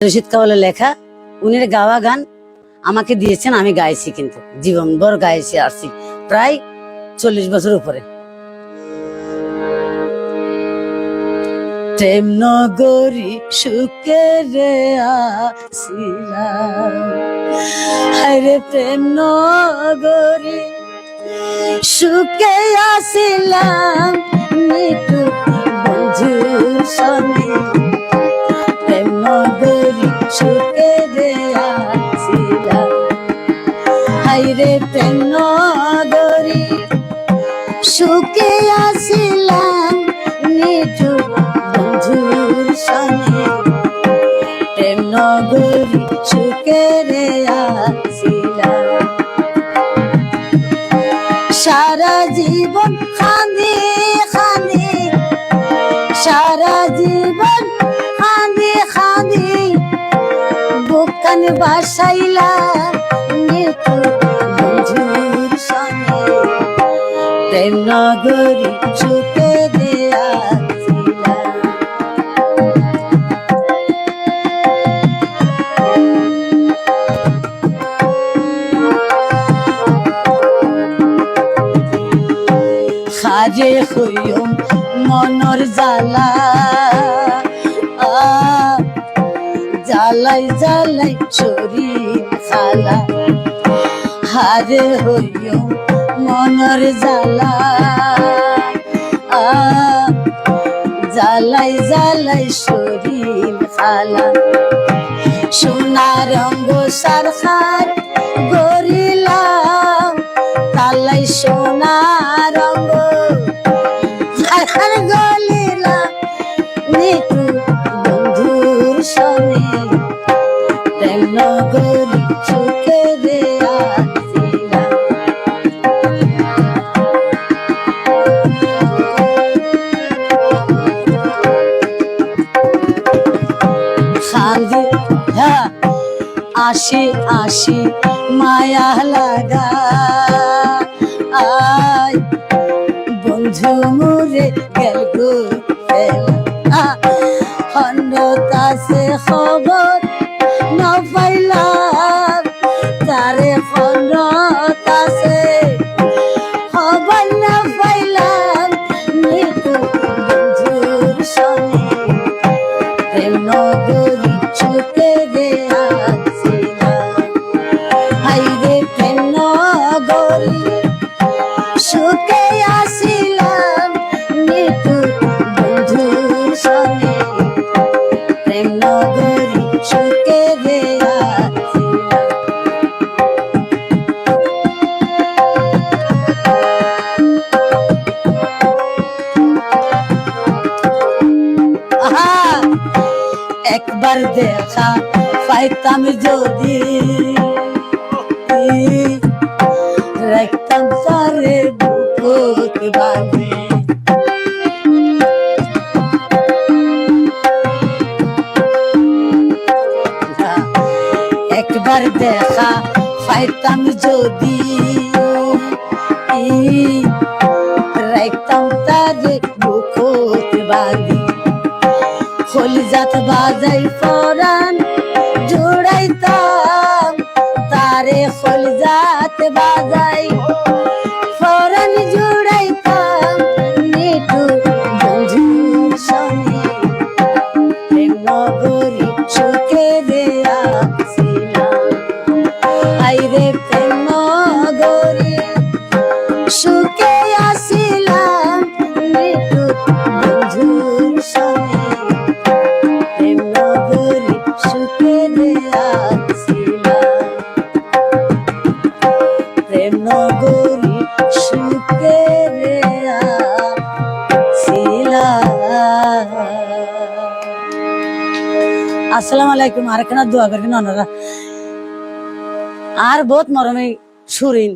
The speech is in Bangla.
রশিদ কাওয়ালের লেখা, উনির গাওয়া গান আমাকে দিয়েছেন, আমি গাইছি, কিন্তু জীবনভর গাইছি আসছি প্রায় 40 বছর উপরে। প্রেম নগরী সুখে রে আসিলাম, হায়রে প্রেম নগরী সুখে আসিলাম, মৃত্যু বন্ধুর সঙ্গে প্রেম নগরী সুখে রে আসিলাম, হায়রে প্রেম নগরী সুখে আসিলাম, মৃত্যু বন্ধুর সঙ্গে প্রেম নগরী সুখে রে আসিলাম। সারা জীবন খানি খানি, সারা জীবন খানি খানি বুকান বাসাইলাম, মৃত্যু বন্ধুর সঙ্গে প্রেম নগরী সুখে রে আসিলাম। খারে হইম মনর জ্বালা, জ্বালাই জ্বালাই শরীর খালা, হারে হইম মনর জ্বালা, জ্বালাই জ্বালাই শরীর খালা। সোনার রঙ্গ সারখার গরিলাম, তালাই সোনার রঙ্গ সারখার গলিলাম, মৃত্যু বন্ধুর সঙ্গে প্রেম নগরী সুখে রে আসিলাম। খান্দি আসি আসি মায়া লাগা, আয় বন্ধু মুরে গেল গো খন্ড কাছে খবর না পাইলাম, তারে খন্ড কাছে খবর না পাইলাম, মৃত্যু বন্ধুর সঙ্গে প্রেম নগরী সুখে রে আসিলাম, হায়রে প্রেম নগরী সুখে আসিলাম, মৃত্যু বন্ধুর সঙ্গে প্রেম নগরী সুখে রে আসিলাম। একবার দেখা পাইতাম যদি, রাখতাম তারে বুকুত বাঁধি, একবার দেখা পাইতাম যদি, রাখতাম তারে বুকুত বাঁধি, কলিজাত বাজাই পরাণ জুড়াইতাম, তারে কলিজাত বাজাই পরাণ জুড়াইতাম, মৃত্যু বন্ধুর সঙ্গে প্রেম নগরী সুখে রে আসিলাম, হায়রে প্রেম নগরী সুখে আসিলাম, মৃত্যু বন্ধুর সঙ্গে প্রেম নগরী সুখে রে আসিলাম, প্রেম নগরী সুখে রে আসিলাম। আসসালামু আলাইকুম। আরেকখানা দোয়া করবেন ওনারা, আর বহুত মরমে সুরিন।